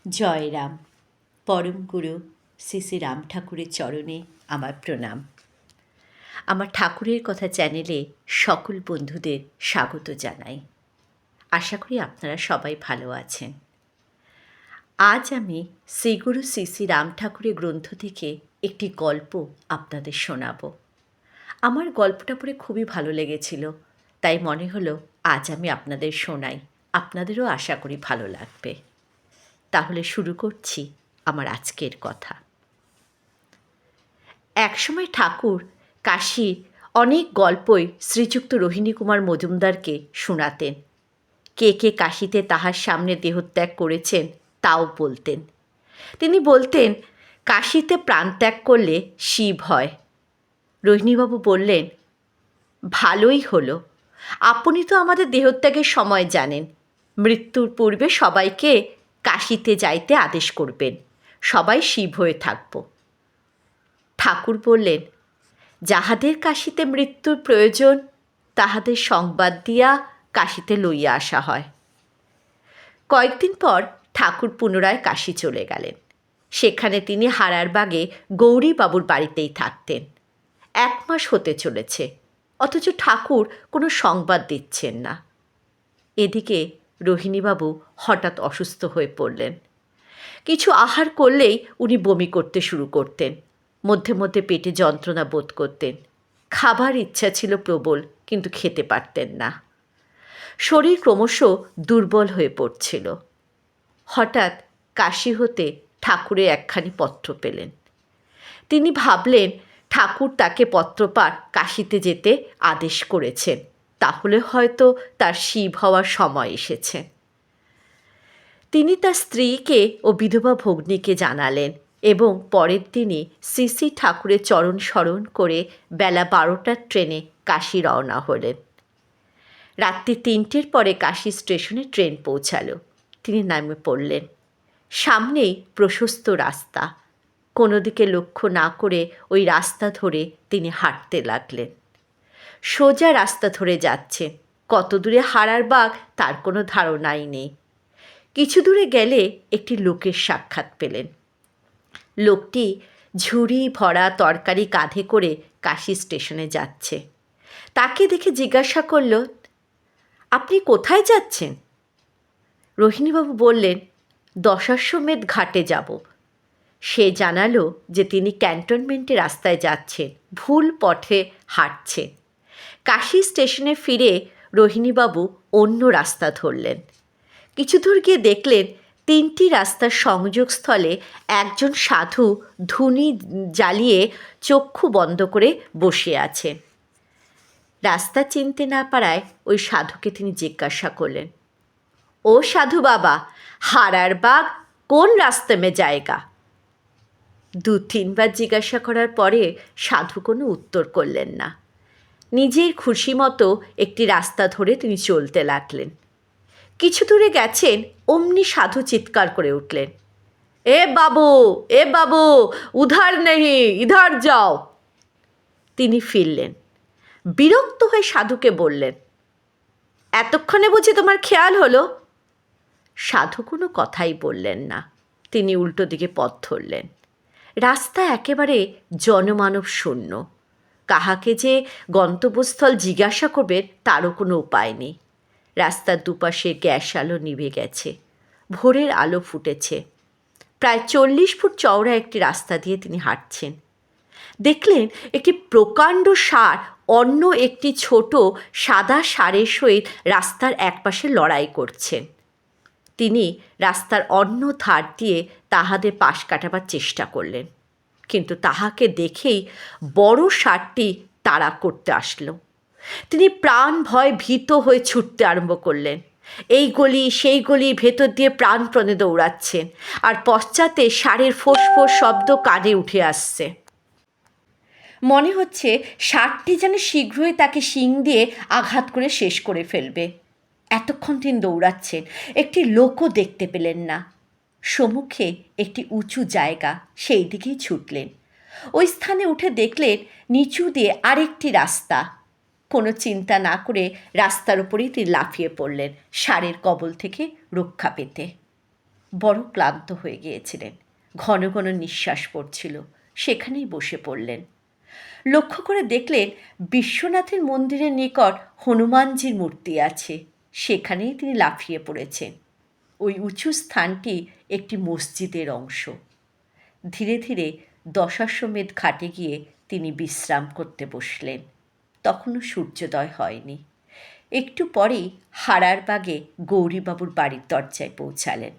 জয় রাম। পরম গুরু শ্রী শ্রী রাম ঠাকুরের চরণে আমার প্রণাম। আমার ঠাকুরের কথা চ্যানেলে সকল বন্ধুদের স্বাগত জানাই। আশা করি আপনারা সবাই ভালো আছেন। আজ আমি শ্রীগুরু শ্রী শ্রী রাম ঠাকুরের গ্রন্থ থেকে একটি গল্প আপনাদের শোনাব। আমার গল্পটা পড়ে খুবই ভালো লেগেছিল, তাই মনে হলো আজ আমি আপনাদের শোনাই। আপনাদেরও আশা করি ভালো লাগবে। তাহলে শুরু করছি আমার আজকের কথা। একসময় ঠাকুর কাশীর অনেক গল্পই শ্রীযুক্ত রোহিণী কুমার মজুমদারকে শোনাতেন। কে কে কাশীতে তাহার সামনে দেহত্যাগ করেছেন তাও বলতেন। তিনি বলতেন, কাশীতে প্রাণত্যাগ করলে শিব হয়। রোহিণীবাবু বললেন, ভালোই হলো, আপনি তো আমাদের দেহত্যাগের সময় জানেন। মৃত্যুর পূর্বে সবাইকে কাশীতে যাইতে আদেশ করবেন, সবাই শিব হয়ে থাকব। ঠাকুর বললেন, যাহাদের কাশীতে মৃত্যুর প্রয়োজন তাহাদের সংবাদ দিয়া কাশীতে লইয়া আসা হয়। কয়েকদিন পর ঠাকুর পুনরায় কাশী চলে গেলেন। সেখানে তিনি হারারবাগে গৌরীবাবুর বাড়িতেই থাকতেন। 1 মাস হতে চলেছে, অথচ ঠাকুর কোনো সংবাদ দিচ্ছেন না। এদিকে রোহিণীবাবু হঠাৎ অসুস্থ হয়ে পড়লেন। কিছু আহার করলেই উনি বমি করতে শুরু করতেন। মধ্যে মধ্যে পেটে যন্ত্রণা বোধ করতেন। খাবার ইচ্ছা ছিল প্রবল, কিন্তু খেতে পারতেন না। শরীর ক্রমশ দুর্বল হয়ে পড়ছিল। হঠাৎ কাশী হতে ঠাকুরের একখানি পত্র পেলেন। তিনি ভাবলেন, ঠাকুর তাকে পত্রপাঠ কাশীতে যেতে আদেশ করেছেন, তাহলে হয়তো তার শিব হওয়ার সময় এসেছে। তিনি তার স্ত্রীকে ও বিধবা ভগ্নীকে জানালেন এবং পরের দিনই শ্রী শ্রী ঠাকুরের চরণ স্মরণ করে বেলা 12টার ট্রেনে কাশী রওনা হলেন। রাত্রি 3টের পরে কাশী স্টেশনে ট্রেন পৌঁছালো। তিনি নেমে পড়লেন। সামনেই প্রশস্ত রাস্তা। কোনো দিকে লক্ষ্য না করে ওই রাস্তা ধরে তিনি হাঁটতে লাগলেন। সোজা রাস্তা ধরে যাচ্ছেন। কত দূরে হারারবাগ তার কোনো ধারণাই নেই। কিছু দূরে গেলে একটি লোকের সাক্ষাৎ পেলেন। লোকটি ঝুড়ি ভরা তরকারি কাঁধে করে কাশী স্টেশনে যাচ্ছে। তাকে দেখে জিজ্ঞাসা করল, আপনি কোথায় যাচ্ছেন? রোহিণীবাবু বললেন, দশাশ্বমেধ ঘাটে যাব। সে জানালো যে তিনি ক্যান্টনমেন্টে রাস্তায় যাচ্ছেন, ভুল পথে হাঁটছেন। কাশী স্টেশনে ফিরে রোহিণীবাবু অন্য রাস্তা ধরলেন। কিছু দূর গিয়ে দেখলেন 3টি রাস্তার সংযোগস্থলে একজন সাধু ধুনি জ্বালিয়ে চক্ষু বন্ধ করে বসে আছেন। রাস্তা চিনতে না পারায় ওই সাধুকে তিনি জিজ্ঞাসা করলেন, ও সাধু বাবা, হারারবাগ কোন রাস্তা মে জায়গা? 2-3 বার জিজ্ঞাসা করার পরে সাধু কোনো উত্তর করলেন না। নিজের খুশি মতো একটি রাস্তা ধরে তিনি চলতে লাগলেন। কিছু দূরে গেছেন, অমনি সাধু চিৎকার করে উঠলেন, এ বাবু, উধার নেহি, ইধার যাও। তিনি ফিরলেন। বিরক্ত হয়ে সাধুকে বললেন, এতক্ষণে বুঝি তোমার খেয়াল হলো? সাধু কোনো কথাই বললেন না। তিনি উল্টো দিকে পথ ধরলেন। রাস্তা একেবারে জনমানব শূন্য। কাহাকে যে গন্তব্যস্থল জিজ্ঞাসা করবে তারও কোনো উপায় নেই। রাস্তার দুপাশে গ্যাস আলো নিভে গেছে। ভোরের আলো ফুটেছে। প্রায় 40 ফুট চওড়া একটি রাস্তা দিয়ে তিনি হাঁটছেন। দেখলেন একটি প্রকাণ্ড ষাঁড় অন্য একটি ছোট সাদা ষাঁড়ের সহিত রাস্তার একপাশে লড়াই করছেন। তিনি রাস্তার অন্য ধার দিয়ে তাহাদের পাশ কাটাবার চেষ্টা করলেন, কিন্তু তাহাকে দেখেই বড় ষাঁড়টি তাড়া করতে আসলো। তিনি প্রাণ ভয় ভীত হয়ে ছুটতে আরম্ভ করলেন। এই গলি সেই গলির ভেতর দিয়ে প্রাণপণে দৌড়াচ্ছেন, আর পশ্চাতে ষাঁড়ের ফোঁস শব্দ কানে উঠে আসছে। মনে হচ্ছে ষাঁড়টি যেন শীঘ্রই তাকে শিং দিয়ে আঘাত করে শেষ করে ফেলবে। এতক্ষণ তিনি দৌড়াচ্ছেন, একটি লোকও দেখতে পেলেন না। সম্মুখে একটি উঁচু জায়গা, সেই দিকেই ছুটলেন। ওই স্থানে উঠে দেখলেন নিচু দিয়ে আরেকটি রাস্তা। কোনো চিন্তা না করে রাস্তার উপরেই তিনি লাফিয়ে পড়লেন, ষাঁড়ের কবল থেকে রক্ষা পেতে। বড় ক্লান্ত হয়ে গিয়েছিলেন। ঘন ঘন নিঃশ্বাস পড়ছিল। সেখানেই বসে পড়লেন। লক্ষ্য করে দেখলেন বিশ্বনাথের মন্দিরের নিকট হনুমানজির মূর্তি আছে। সেখানেই তিনি লাফিয়ে পড়েছেন। ওই উঁচু স্থানটি একটি মসজিদের অংশ। ধীরে ধীরে দশাশ্বমেধ ঘাটে গিয়ে তিনি বিশ্রাম করতে বসলেন। তখনও সূর্যোদয় হয়নি। একটু পরেই হারারবাগে গৌরীবাবুর বাড়ির দরজায় পৌঁছালেন।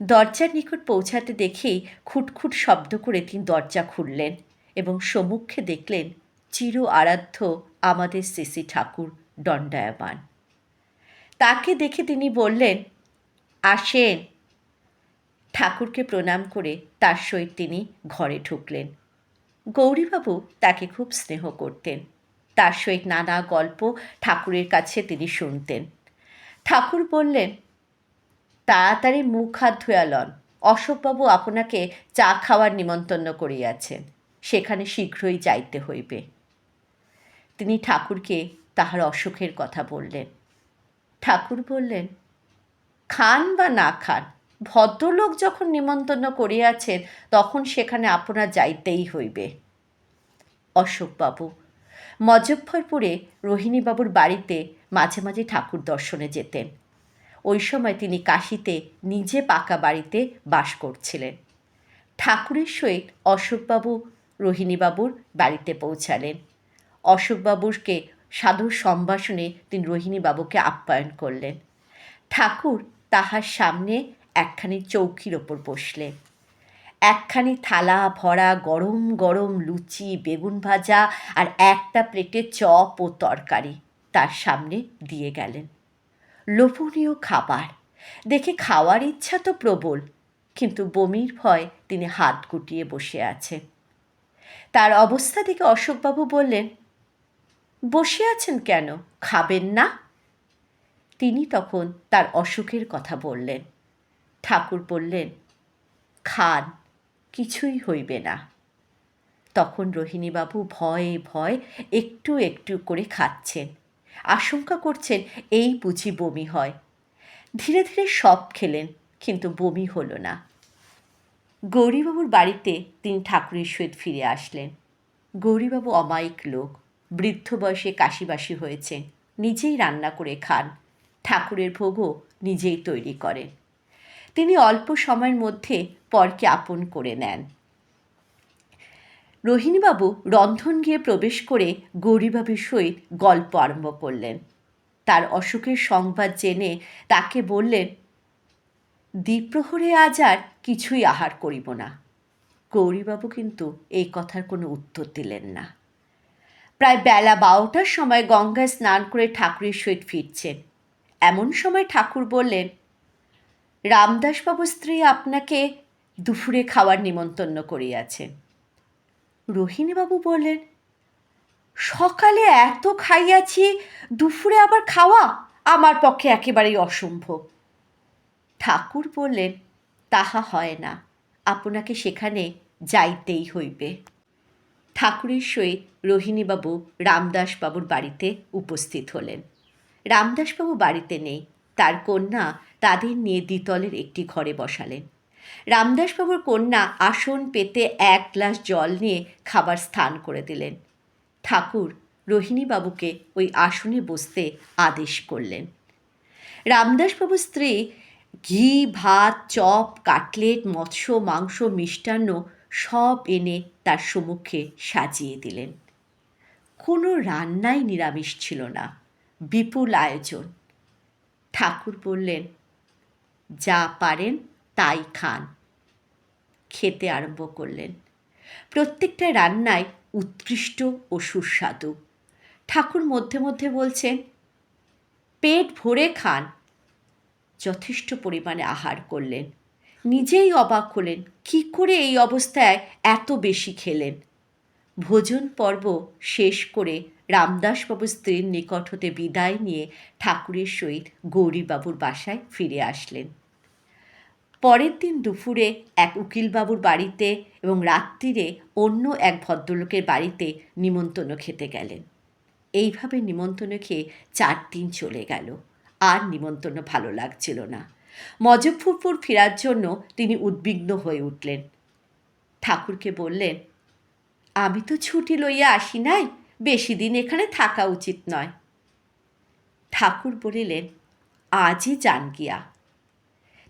দরজার নিকট পৌঁছাতে দেখেই খুটখুট শব্দ করে তিনি দরজা খুললেন এবং সম্মুখে দেখলেন চির আরাধ্য আমাদের শ্রী ঠাকুর দণ্ডায়মান। তাকে দেখে তিনি বললেন, আসেন। ঠাকুরকে প্রণাম করে তার সহিত তিনি ঘরে ঢুকলেন। গৌরীবাবু তাকে খুব স্নেহ করতেন। তার সহিত নানা গল্প ঠাকুরের কাছে তিনি শুনতেন। ঠাকুর বললেন, তাড়াতাড়ি মুখ হাত ধুয়া লন। অশোকবাবু আপনাকে চা খাওয়ার নিমন্ত্রণ করিয়াছেন, সেখানে শীঘ্রই যাইতে হইবে। তিনি ঠাকুরকে তাহার অসুখের কথা বললেন। ঠাকুর বললেন, খান বা না খান, ভদ্রলোক যখন নিমন্ত্রণ করিয়াছেন তখন সেখানে আপনার যাইতেই হইবে। অশোকবাবু মজফ্ফরপুরে রোহিণীবাবুর বাড়িতে মাঝে মাঝে ঠাকুর দর্শনে যেতেন। ওই সময় তিনি কাশীতে নিজে পাকা বাড়িতে বাস করছিলেন। ঠাকুরের সহিত অশোকবাবু রোহিণীবাবুর বাড়িতে পৌঁছালেন। অশোকবাবুকে সাধুর সম্ভাষণে তিনি রোহিণীবাবুকে আপ্যায়ন করলেন। ঠাকুর তাহার সামনে একখানি চৌকির ওপর বসলেন। একখানি থালা ভরা গরম গরম লুচি, বেগুন ভাজা আর একটা প্লেটে চপ ও তরকারি তার সামনে দিয়ে গেলেন। লোভনীয় খাবার দেখে খাওয়ার ইচ্ছা তো প্রবল, কিন্তু বমির ভয় তিনি হাত গুটিয়ে বসে আছেন। তার অবস্থা দেখে অশোকবাবু বললেন, বসে আছেন কেন, খাবেন না? তিনি তখন তার অসুখের কথা বললেন। ঠাকুর বললেন, খান, কিছুই হইবে না। তখন রোহিণীবাবু ভয়ে ভয়ে একটু একটু করে খাচ্ছেন। আশঙ্কা করছেন এই বুঝি বমি হয়। ধীরে ধীরে সব খেলেন, কিন্তু বমি হলো না। গৌরীবাবুর বাড়িতে তিনি ঠাকুরের সহিত ফিরে আসলেন। গৌরীবাবু অমায়িক লোক, বৃদ্ধ বয়সে কাশিবাসী হয়েছেন, নিজেই রান্না করে খান, ঠাকুরের ভোগও নিজেই তৈরি করেন। তিনি অল্প সময়ের মধ্যে পরকে আপন করে নেন। রোহিণীবাবু রন্ধন গিয়ে প্রবেশ করে গৌরীবাবুর সহিত গল্প আরম্ভ করলেন। তার অসুখের সংবাদ জেনে তাকে বললেন, দ্বিপ্রহরে আজ আর কিছুই আহার করিব না। গৌরীবাবু কিন্তু এই কথার কোনো উত্তর দিলেন না। প্রায় বেলা 12টার সময় গঙ্গায় স্নান করে ঠাকুরের সহিত ফিরছেন। এমন সময় ঠাকুর বললেন, রামদাসবাবুর স্ত্রী আপনাকে দুপুরে খাওয়ার নিমন্ত্রণ করিয়াছেন। রোহিণীবাবু বললেন, সকালে এত খাইয়াছি, দুপুরে আবার খাওয়া আমার পক্ষে একেবারেই অসম্ভব। ঠাকুর বললেন, তাহা হয় না, আপনাকে সেখানে যাইতেই হইবে। ঠাকুরের সহিত রোহিণীবাবু রামদাসবাবুর বাড়িতে উপস্থিত হলেন। রামদাসবাবু বাড়িতে নেই। তার কন্যা তাদের নিয়ে দ্বিতলের একটি ঘরে বসালেন। রামদাসবাবুর কন্যা আসন পেতে এক গ্লাস জল নিয়ে খাবার স্থান করে দিলেন। ঠাকুর রোহিণীবাবুকে ওই আসনে বসতে আদেশ করলেন। রামদাসবাবুর স্ত্রী ঘি, ভাত, চপ, কাটলেট, মৎস্য, মাংস, মিষ্টান্ন সব এনে তার সম্মুখে সাজিয়ে দিলেন। কোনো রান্নাই নিরামিষ ছিল না, বিপুল আয়োজন। ঠাকুর বললেন, যা পারেন তাই খান। খেতে আরম্ভ করলেন। প্রত্যেকটা রান্নায় উৎকৃষ্ট ও সুস্বাদু। ঠাকুর মধ্যে মধ্যে বলছেন, পেট ভরে খান। যথেষ্ট পরিমাণে আহার করলেন। নিজেই অবাক হলেন, কী করে এই অবস্থায় এত বেশি খেলেন। ভোজন পর্ব শেষ করে রামদাসবাবুর স্ত্রীর নিকট হতে বিদায় নিয়ে ঠাকুরের সহিত গৌরীবাবুর বাসায় ফিরে আসলেন। পরের দিন দুপুরে এক উকিলবাবুর বাড়িতে এবং রাত্রিরে অন্য এক ভদ্রলোকের বাড়িতে নিমন্ত্রণ খেতে গেলেন। এইভাবে নিমন্ত্রণ খেয়ে 4 দিন চলে গেল। আর নিমন্ত্রণ ভালো লাগছিল না। মজফরপুর ফেরার জন্য তিনি উদ্বিগ্ন হয়ে উঠলেন। ঠাকুরকে বললেন, আমি তো ছুটি লইয়া আসি নাই, বেশি দিন এখানে থাকা উচিত নয়। ঠাকুর বলিলেন, আজই যান গিয়া।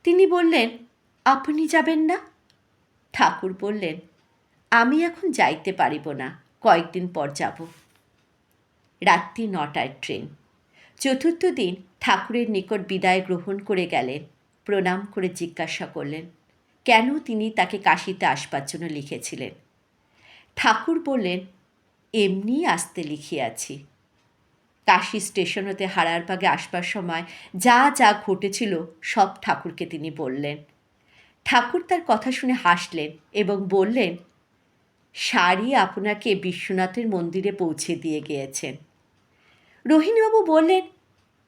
তিনি বললেন, আপনি যাবেন না? ঠাকুর বললেন, আমি এখন যাইতে পারিব না, কয়েকদিন পর যাব। রাত্রি 9টায় ট্রেন। চতুর্থ দিন ঠাকুরের নিকট বিদায় গ্রহণ করে গেলেন। প্রণাম করে জিজ্ঞাসা করলেন কেন তিনি তাকে কাশীতে আসবার জন্য লিখেছিলেন। ঠাকুর বললেন, এমনি আসতে লিখিয়াছি। কাশী স্টেশন হতে হারারবাগে আসবার সময় যা যা ঘটেছিল সব ঠাকুরকে তিনি বললেন। ঠাকুর তার কথা শুনে হাসলেন এবং বললেন, শাড়ি আপনাকে বিশ্বনাথের মন্দিরে পৌঁছে দিয়ে গিয়েছেন। রোহিণীবাবু বললেন,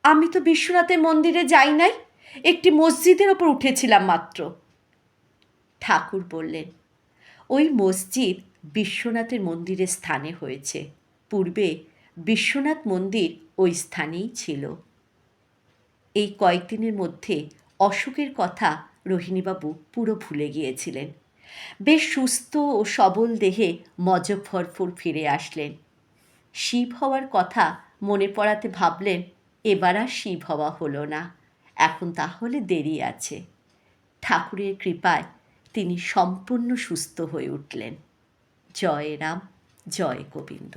আমি তো বিশ্বনাথের মন্দিরে যাই নাই, একটি মসজিদের ওপর উঠেছিলাম মাত্র। ঠাকুর বললেন, ওই মসজিদ বিশ্বনাথের মন্দিরের স্থানে হয়েছে, পূর্বে বিশ্বনাথ মন্দির ওই স্থানেই ছিল। এই কয়েকদিনের মধ্যে অসুখের কথা রোহিণীবাবু পুরো ভুলে গিয়েছিলেন। বেশ সুস্থ ও সবল দেহে মজফরপুর ফিরে আসলেন। শিব হওয়ার কথা মনে পড়াতে ভাবলেন, এবার আর শিব হওয়া হলো না, এখন তাহলে দেরি আছে। ঠাকুরের কৃপায় তিনি সম্পূর্ণ সুস্থ হয়ে উঠলেন। জয় রাম, জয় গোবিন্দ।